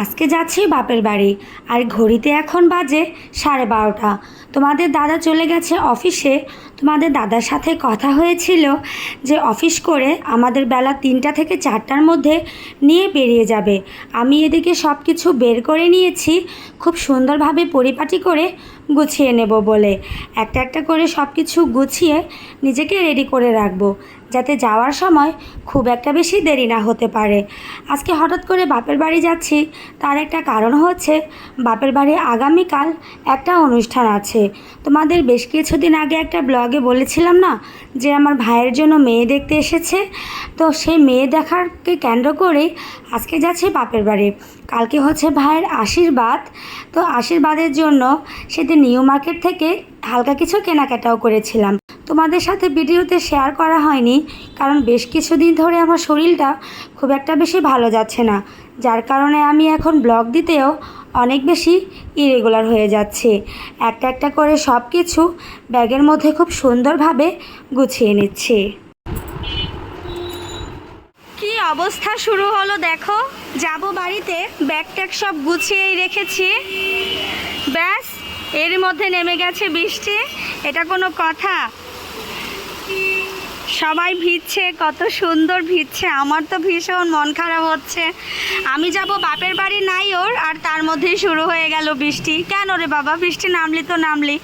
আজকে যাচ্ছি বাপের বাড়ি, আর ঘড়িতে এখন বাজে 12:30। তোমাদের দাদা চলে গেছে অফিসে। তোমাদের দাদার সাথে কথা হয়েছিল যে অফিস করে আমাদের বেলা 3টা থেকে 4টার মধ্যে নিয়ে বেরিয়ে যাবে। আমি এদিকে সব কিছু বের করে নিয়েছি, খুব সুন্দরভাবে পরিপাটি করে গুছিয়ে নেব বলে। একটা একটা করে সব কিছু গুছিয়ে নিজেকে রেডি করে রাখবো, যাতে যাওয়ার সময় খুব একটা বেশি দেরি না হতে পারে। আজকে হঠাৎ করে বাপের বাড়ি যাচ্ছি, তার একটা কারণ হচ্ছে বাপের বাড়ি আগামীকাল একটা অনুষ্ঠান আছে। তোমাদের বেশ কিছুদিন আগে একটা ব্লগে বলেছিলাম না যে আমার ভাইয়ের জন্য মেয়ে দেখতে এসেছে, তো সেই মেয়ে দেখারকে কেন্দ্র করেই আজকে যাচ্ছি বাপের বাড়ি। কালকে হচ্ছে ভাইয়ের আশীর্বাদ, তো আশীর্বাদের জন্য সেদিন নিউ মার্কেট থেকে হালকা কিছু কেনাকাটাও করেছিলাম। তোমাদের সাথে ভিডিওতে শেয়ার করা হয়নি, কারণ বেশ কিছুদিন ধরে আমার শরীরটা খুব একটা বেশি ভালো যাচ্ছে না, যার কারণে আমি এখন ব্লগ দিতেও অনেক বেশি ইরেগুলার হয়ে যাচ্ছে। একটা একটা করে সব কিছু ব্যাগের মধ্যে খুব সুন্দরভাবে গুছিয়ে নিচ্ছি। কি অবস্থা শুরু হলো দেখো, যাব বাড়িতে, ব্যাগ ট্যাগ সব গুছিয়েই রেখেছি, ব্যাস এর মধ্যে নেমে গেছে বৃষ্টি। এটা কোনো কথা? সবাই ভিজছে, কত সুন্দর ভিজছে, আমার তো ভীষণ মন খারাপ হচ্ছে। আমি যাব বাপের বাড়ি নাই ওর, আর তার মধ্যেই শুরু হয়ে গেল বৃষ্টি। কেন রে বাবা, বৃষ্টি নামলি তো নামলি,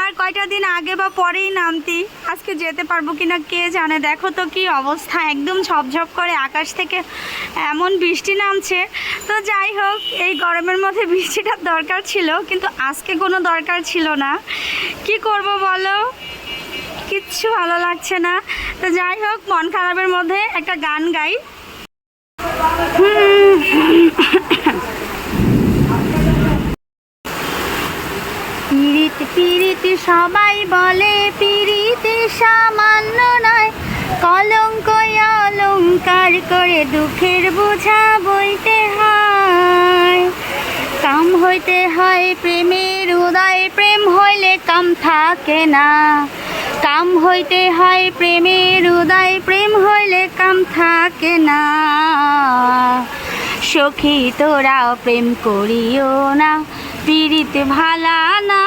আর কয়টা দিন আগে বা পরেই নামতি। আজকে যেতে পারবো কিনা কে জানে। দেখো তো কি অবস্থা, একদম ঝপঝপ করে আকাশ থেকে এমন বৃষ্টি নামছে। তো যাই হোক, এই গরমের মধ্যে বৃষ্টিটার দরকার ছিল, কিন্তু আজকে কোনো দরকার ছিল না। কি করব বলো, কিচ্ছু ভালো লাগছে না। তো যাই হোক, মন খারাপের মধ্যে একটা গান গাই। পিরিত পিরিত সবাই বলে, পিরিতে সামান্য নয়, কলঙ্ক অলঙ্কার করে দুঃখের বোঝা বইতে হয়। কাম হইতে হয় প্রেমের উদয়, প্রেম হইলে কাম থাকে না। কাম হইতে হয় প্রেমের উদয়, প্রেম হইলে কাম থাকে না। সখী তোরা প্রেম করিও না, পিরিত ভালা না।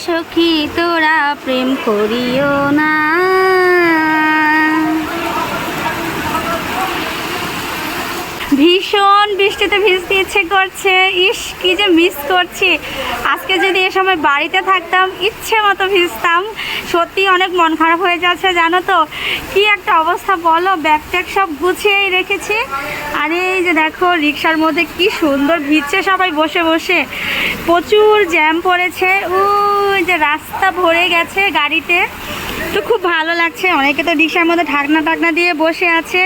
সখী তোরা প্রেম করিও না। ভীষণ বৃষ্টিতে ভিজতে ইচ্ছে করছে, ইস কি যে মিস করছি। আজকে যদি এ সময় বাড়িতে থাকতাম, ইচ্ছে মতো ভিজতাম। সত্যি অনেক মন খারাপ হয়ে যাচ্ছে, জানো তো। কি একটা অবস্থা বলো, ব্যাগ ট্যাগ সব গুছিয়েই রেখেছি। আর এই যে দেখো, রিক্সার মধ্যে কি সুন্দর ভিজছে সবাই বসে বসে। প্রচুর জ্যাম পড়েছে, ওই যে রাস্তা ভরে গেছে গাড়িতে। তো খুব ভালো লাগছে, অনেকে তো রিক্সার মধ্যে ঢাকনা টাকনা দিয়ে বসে আছে।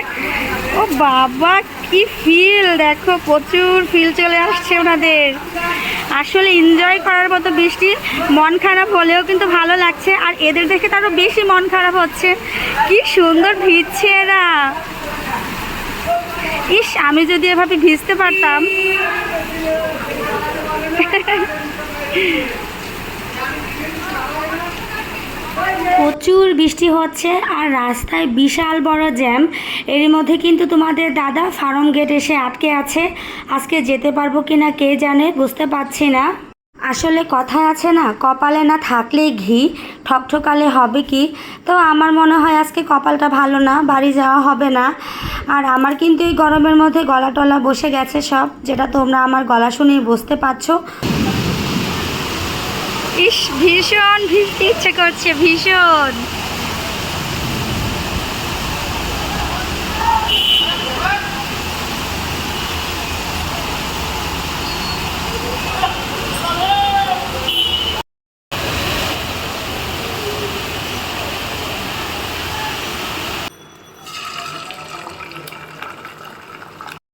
ও বাবা, কি ফিল দেখো, প্রচুর ফিল চলে আসছে ওনাদের। আসলে এনজয় করার মতো বৃষ্টি। মন খারাপ হলেও কিন্তু ভালো লাগছে, আর এদের দেখে তো আরও বেশি মন খারাপ হচ্ছে। কি সুন্দর ভিজছে এরা। ইস, আমি যদি এভাবে ভিজতে পারতাম। প্রচুর বৃষ্টি হচ্ছে, আর রাস্তায় বিশাল বড় জ্যাম। এর মধ্যে কিন্তু তোমাদের দাদা ফার্ম গেট এসে আটকে আছে। আজকে যেতে পারবো কিনা কে জানে, বুঝতে পারছি না। আসলে কথায় আছে না, কপালে না থাকলেই ঘি, ঠকঠকালে হবে কি। তো আমার মনে হয় আজকে কপালটা ভালো না, বাড়ি যাওয়া হবে না। আর আমার কিন্তু এই গরমের মধ্যে গলা টলা বসে গেছে সব, যেটা তোমরা আমার গলা শুনেই বুঝতে পারছো। ইস, ভীষণ ভিজতে ইচ্ছে করছে, ভীষণ।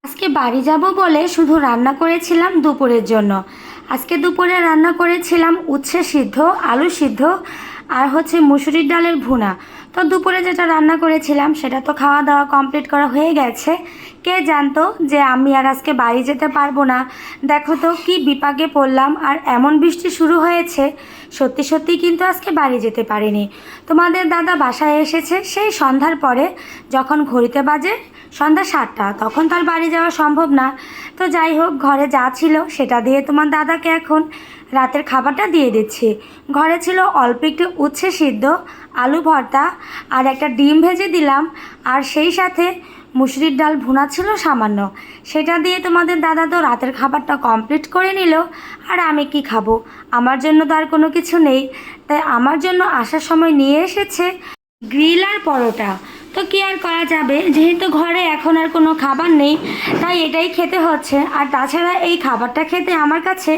আজকে বাড়ি যাব বলে শুধু রান্না করেছিলাম দুপুরের জন্য। আজকে দুপুরে রান্না করেছিলাম উচ্ছে সিদ্ধ, আলু সিদ্ধ, আর হচ্ছে মুসুরির ডালের ভুনা। তো দুপুরে যেটা রান্না করেছিলাম সেটা তো খাওয়া দাওয়া কমপ্লিট করা হয়ে গেছে। কে জানতো যে আমি আর আজকে বাড়ি যেতে পারবো না। দেখো তো কি বিপাকে পড়লাম, আর এমন বৃষ্টি শুরু হয়েছে, সত্যি সত্যি কিন্তু আজকে বাড়ি যেতে পারিনি। তোমাদের দাদা বাসায় এসেছে সেই সন্ধ্যার পরে, যখন ঘড়িতে বাজে সন্ধ্যা 7টা, তখন তার বাড়ি যাওয়া সম্ভব না। তো যাই হোক, ঘরে যা ছিল সেটা দিয়ে তোমার দাদাকে এখন রাতের খাবারটা দিয়ে দিচ্ছি। ঘরে ছিল অল্প একটু উচ্ছে সিদ্ধ, আলু ভর্তা আর একটা ডিম ভেজে দিলাম, আর সেই সাথে মুসুরির ডাল ভুনা ছিল সামান্য। সেটা দিয়ে তোমাদের দাদা তো রাতের খাবারটা কমপ্লিট করে নিল। আর আমি কি খাবো? আমার জন্য তো আর কোনো কিছু নেই, তাই আমার জন্য আসার সময় নিয়ে এসেছে গ্রিল আর পরোটা। তো কী আর করা যাবে, যেহেতু ঘরে এখন আর কোনো খাবার নেই, তাই এটাই খেতে হচ্ছে। আর তাছাড়া এই খাবারটা খেতে আমার কাছে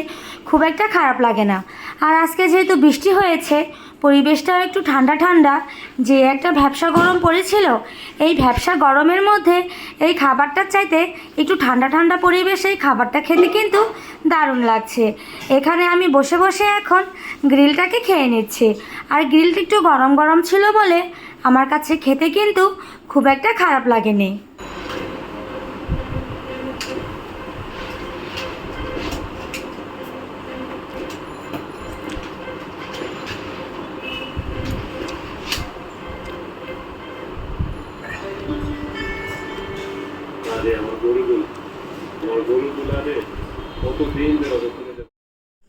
খুব একটা খারাপ লাগে না। আর আজকে যেহেতু বৃষ্টি হয়েছে, পরিবেশটাও একটু ঠান্ডা ঠান্ডা, যে একটা ভ্যাপসা গরম পড়েছিল, এই ভ্যাপসা গরমের মধ্যে এই খাবারটার চাইতে একটু ঠান্ডা ঠান্ডা পরিবেশে এই খাবারটা খেতে কিন্তু দারুণ লাগছে। এখানে আমি বসে বসে এখন গ্রিলটাকে খেয়ে নিচ্ছি। আর গ্রিলটা একটু গরম গরম ছিল বলে আমার কাছে খেতে কিন্তু খুব একটা খারাপ লাগেনি।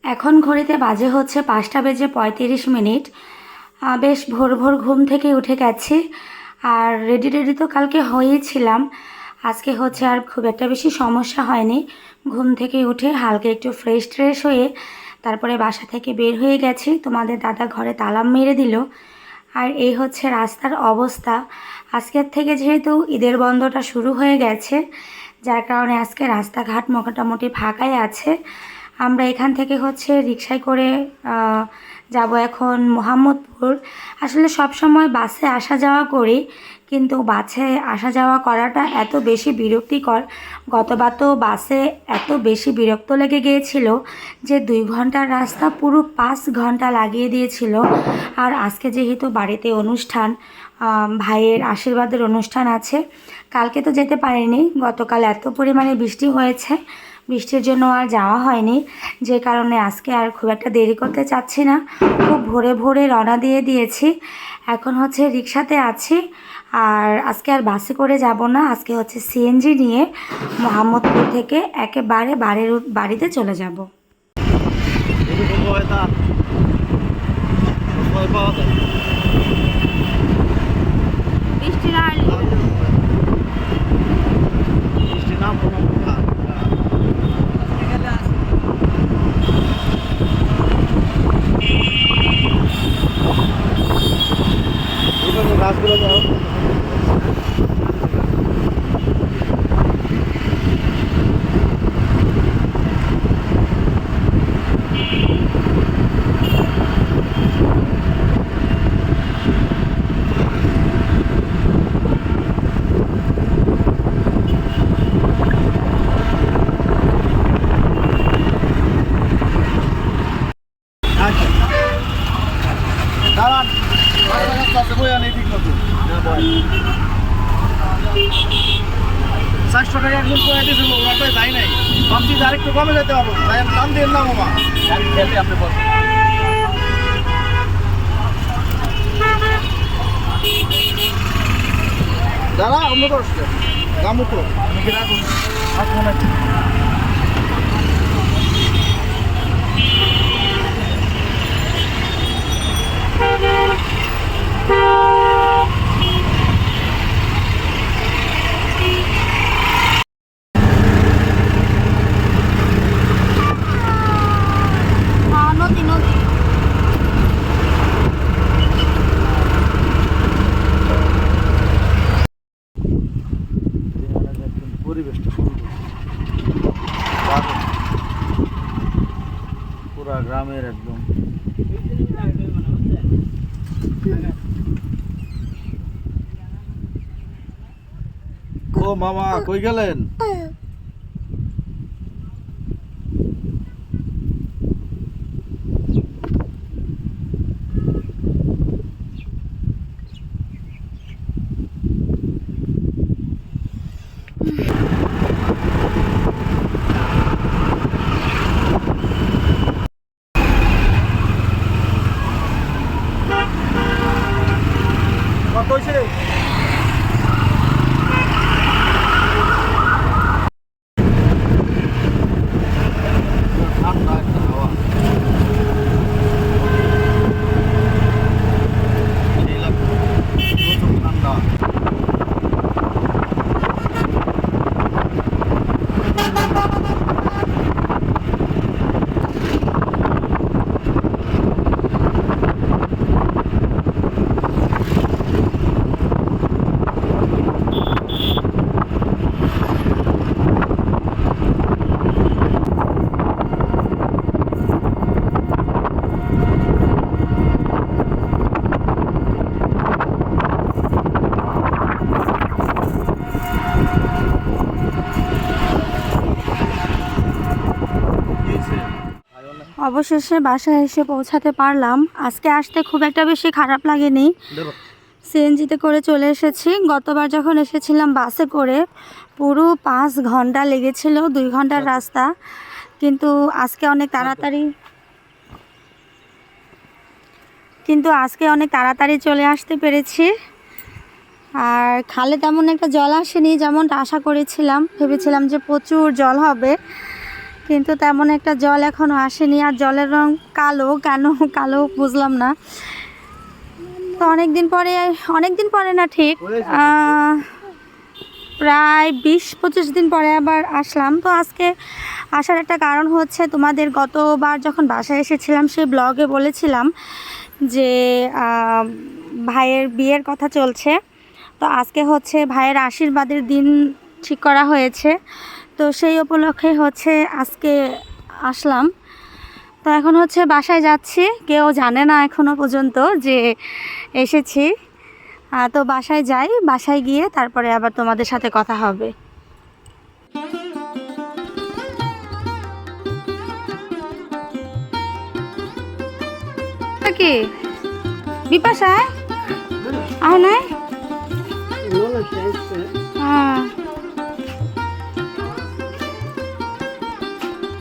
এখন ঘড়িতে বাজে হচ্ছে 5:35। বেশ ভোর ভোর ঘুম থেকে উঠে গেছি। আর রেডি রেডি তো কালকে হয়েছিলাম, আজকে হচ্ছে আর খুব একটা বেশি সমস্যা হয়নি। ঘুম থেকে উঠে হালকা একটু ফ্রেশ ট্রেশ হয়ে তারপরে বাসা থেকে বের হয়ে গেছি। তোমাদের দাদা ঘরে তালা মেরে দিল। আর এই হচ্ছে রাস্তার অবস্থা। আজকের থেকে যেহেতু ঈদের বন্ধটা শুরু হয়ে গেছে, যার কারণে আজকে রাস্তাঘাট মোটামুটি ফাঁকাই আছে। আমরা এখান থেকে হচ্ছে রিকশায় করে যাব এখন মোহাম্মদপুর। আসলে সব সময় বাসে আসা যাওয়া করি, কিন্তু বাসে আসা যাওয়া করাটা এত বেশি বিরক্তিকর। গতবার তো বাসে এত বেশি বিরক্ত লেগে গিয়েছিল যে 2 ঘন্টার রাস্তা পুরো 5 ঘন্টা লাগিয়ে দিয়েছিল। আর আজকে যেহেতু বাড়িতে অনুষ্ঠান, ভাইয়ের আশীর্বাদের অনুষ্ঠান আছে, কালকে তো যেতে পারিনি। গতকাল এত পরিমাণে বৃষ্টি হয়েছে, বৃষ্টির জন্য আর যাওয়া হয়নি, যে কারণে আজকে আর খুব একটা দেরি করতে চাচ্ছি না। খুব ভোরে ভোরে রওনা দিয়ে দিয়েছি। এখন হচ্ছে রিক্সাতে আছি। আর আজকে আর বাসে করে যাব না, আজকে হচ্ছে সিএনজি নিয়ে মোহাম্মদপুর থেকে একেবারে বাড়িতে চলে যাব। গাছগুলো যাও। দাঁড়ান, বইয়া নেই ঠিক মতো। 400 টাকা একজন করে দিয়েছিল, ওরা যাই নাই। ভাবছি যে আরেকটু কমে যেতে পারবো, তাই আমি দাম দিয়ে না মামা খেতে আপনি বলছেন। দাঁড়া, অন্য তো দাম তো আমাকে রাখুন। পরিবেশটা সুন্দর, পুরা গ্রামের একদম। ও মামা কই গেলেন? কত হয়েছে? অবশেষে বাসায় এসে পৌঁছাতে পারলাম। আজকে আসতে খুব একটা বেশি খারাপ লাগেনি, সিএনজিতে করে চলে এসেছি। গতবার যখন এসেছিলাম বাসে করে পুরো 5 ঘন্টা লেগেছিল, 2 ঘন্টার রাস্তা। কিন্তু আজকে অনেক তাড়াতাড়ি চলে আসতে পেরেছি। আর খালে তেমন একটা জল আসেনি যেমনটা আশা করেছিলাম, ভেবেছিলাম যে প্রচুর জল হবে, কিন্তু তেমন একটা জল এখনও আসেনি। আর জলের রং কালো, কেন কালো বুঝলাম না। তো অনেক দিন পরে না, ঠিক প্রায় 20-25 দিন পরে আবার আসলাম। তো আজকে আসার একটা কারণ হচ্ছে, তোমাদের গতবার যখন বাসায় এসেছিলাম সেই ব্লগে বলেছিলাম যে ভাইয়ের বিয়ের কথা চলছে। তো আজকে হচ্ছে ভাইয়ের আশীর্বাদের দিন ঠিক করা হয়েছে, তো সেই উপলক্ষে হচ্ছে আজকে আসলাম। তো এখন হচ্ছে বাসায় যাচ্ছি, কেউ জানে না এখনও পর্যন্ত যে এসেছি। তো বাসায় যাই, বাসায় গিয়ে তারপরে আবার তোমাদের সাথে কথা হবে। কি বিপাশায় আহ নাই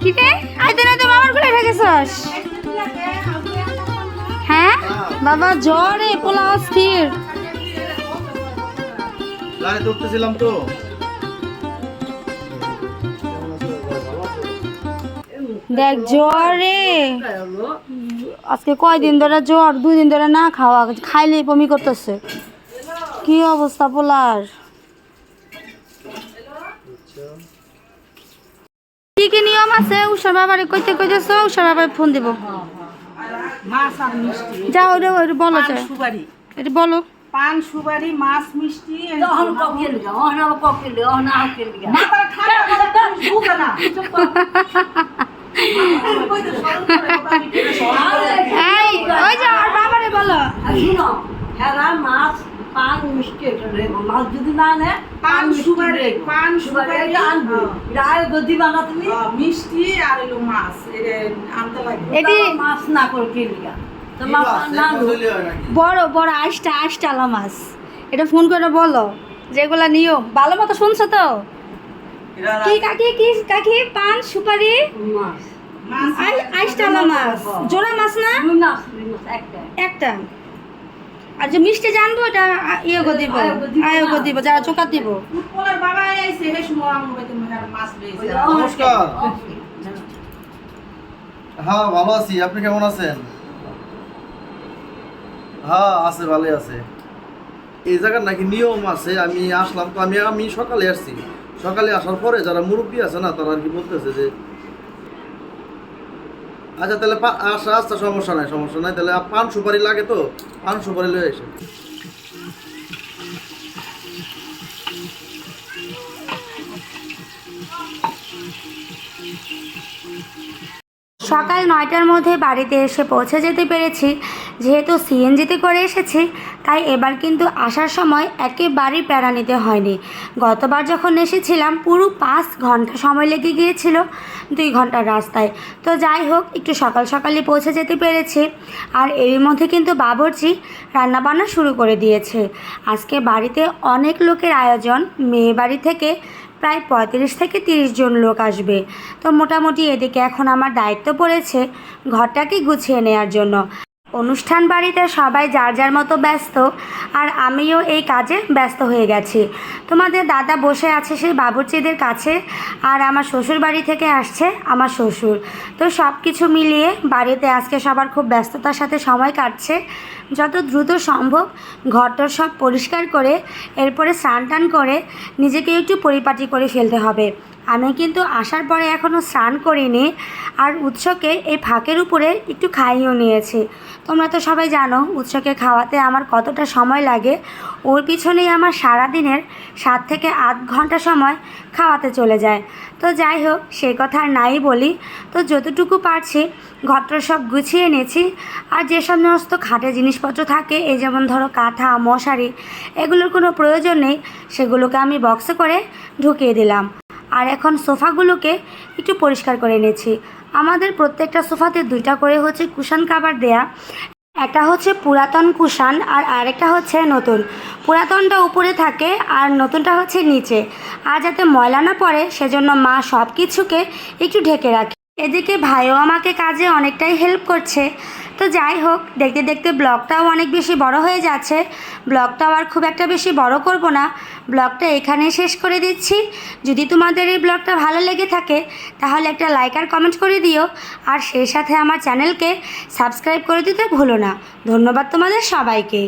কি রে আইতে না তো বাবার কোলে ঠেকেছস? হ্যাঁ বাবা জ্বরে পোলা অস্থির। গাড়িতে উঠতেছিলাম তো। দেখ জ্বরে আজকে কয়দিন ধরে জ্বর, 2 দিন ধরে না খাওয়া, খাইলেই বমি করতেছে। কি অবস্থা পোলার? কি কি নিয়ম আছে উষার বাবারে কইতেছ? উষার বাবারে ফোন দিব। যাও রে বলো, এটা বলো। পান সুপারি মাছ মিষ্টি ওই যে আর বাবারে বলো। মাছ পান মিষ্টি, মাছ যদি না নেয় পান সুপারি আনবো। গদি বানা তুমি মিষ্টি আর এলো মাছ আনতে লাগবে। এটি মাছ না করে কিনলিগা তো মাছ না বড় বড় আইসটা মাছ। এটা ফোন করে বলো যেগুলা নিয়ম ভালো মতো শুনছো তো? কি কাকি পান সুপারি মাছ আইসটালা মাছ, জোড়া মাছ না একটা। আর যে মিষ্টি জানবো এটা আয়োগ দিব, যারা চোখা দিব। ফুটবলের বাবা আইছে হে সময় আমরা তুমি মাছ পেয়েছি। নমস্কার। হ্যাঁ ভালো আছি, আপনি কেমন আছেন? হ্যাঁ আছে, ভালোই আছে। এই জায়গার নাকি নিয়ম আছে, আমি আসলাম তো। আমি সকালে আসছি, সকালে আসার পরে যারা মুরব্বী আছে না তারা আর কি বলতেছে যে আচ্ছা তাহলে আচ্ছা সমস্যা নাই তাহলে পান সুপারি লাগে, তো পান সুপারি লয়ে এসে। সকাল 9টার মধ্যে বাড়িতে এসে পৌঁছে যেতে পেরেছি। যেহেতু সিএনজিতে করে এসেছি, তাই এবার কিন্তু আসার সময় একেবারেই প্যারা নিতে হয়নি। গতবার যখন এসেছিলাম পুরো 5 ঘন্টা সময় লেগে গিয়েছিল 2 ঘন্টার রাস্তায়। তো যাই হোক, একটু সকালে পৌঁছে যেতে পেরেছি। আর এরই মধ্যে কিন্তু বাবুর্চি রান্নাবান্না শুরু করে দিয়েছে। আজকে বাড়িতে অনেক লোকের আয়োজন, মেয়ে বাড়ি থেকে প্রায় 35 থেকে 30 জন লোক আসবে। তো মোটামুটি এদিকে এখন আমার দায়িত্ব পড়েছে ঘরটাকে গুছিয়ে নেওয়ার জন্য। অনুষ্ঠান বাড়িতে সবাই যার যার মতো ব্যস্ত, আর আমিও এই কাজে ব্যস্ত হয়ে গেছি। তোমাদের দাদা বসে আছে সেই বাবুর্চিদের কাছে, আর আমার শ্বশুর বাড়ি থেকে আসছে আমার শ্বশুর। তো সব কিছু মিলিয়ে বাড়িতে আজকে সবার খুব ব্যস্ততার সাথে সময় কাটছে। যত দ্রুত সম্ভব ঘরটার সব পরিষ্কার করে এরপরে স্নান টান করে নিজেকে একটু পরিপাটি করে ফেলতে হবে। আমি কিন্তু আসার পরে এখনও স্নান করিনি, আর উৎসকে এই ফাঁকের উপরে একটু খাইয়েও নিয়েছি। তোমরা তো সবাই জানো উৎসকে খাওয়াতে আমার কতটা সময় লাগে। ওর পিছনেই আমার সারাদিনের 7 থেকে 8 ঘন্টা সময় খাওয়াতে চলে যায়। তো যাই হোক, সেই কথা আর নাই বলি। তো যতটুকু পারছি ঘরটা সব গুছিয়ে নিয়েছি। আর যে সমস্ত খাটে জিনিসপত্র থাকে, এই যেমন ধরো কাঁথা, মশারি, এগুলোর কোনো প্রয়োজন নেই, সেগুলোকে আমি বক্সে করে ঢুকিয়ে দিলাম। আর এখন সোফাগুলোকে একটু পরিষ্কার করে নিয়েছি। আমাদের প্রত্যেকটা সোফাতে 2টা করে হচ্ছে কুশন কাভার দেয়া। একটা হচ্ছে পুরাতন কুশান আর আরেকটা হচ্ছে নতুন। পুরাতনটা উপরে থাকে আর নতুনটা হচ্ছে নিচে। আর যাতে ময়লা না পড়ে সেজন্য মা সব কিছুকে একটু ঢেকে রাখে। এদিকে ভাইও আমাকে কাজে অনেকটাই হেল্প করছে। তো যাই হোক, দেখতে দেখতে ব্লগটাও অনেক বেশি বড় হয়ে যাচ্ছে। ব্লগটাও আর খুব একটা বেশি বড় করব না, ব্লগটা এখানেই শেষ করে দিচ্ছি। যদি তোমাদের এই ব্লগটা ভালো লেগে থাকে তাহলে একটা লাইক আর কমেন্ট করে দিও, আর সেই সাথে আমার চ্যানেলকে সাবস্ক্রাইব করে দিতে ভুলো না। ধন্যবাদ তোমাদের সবাইকে।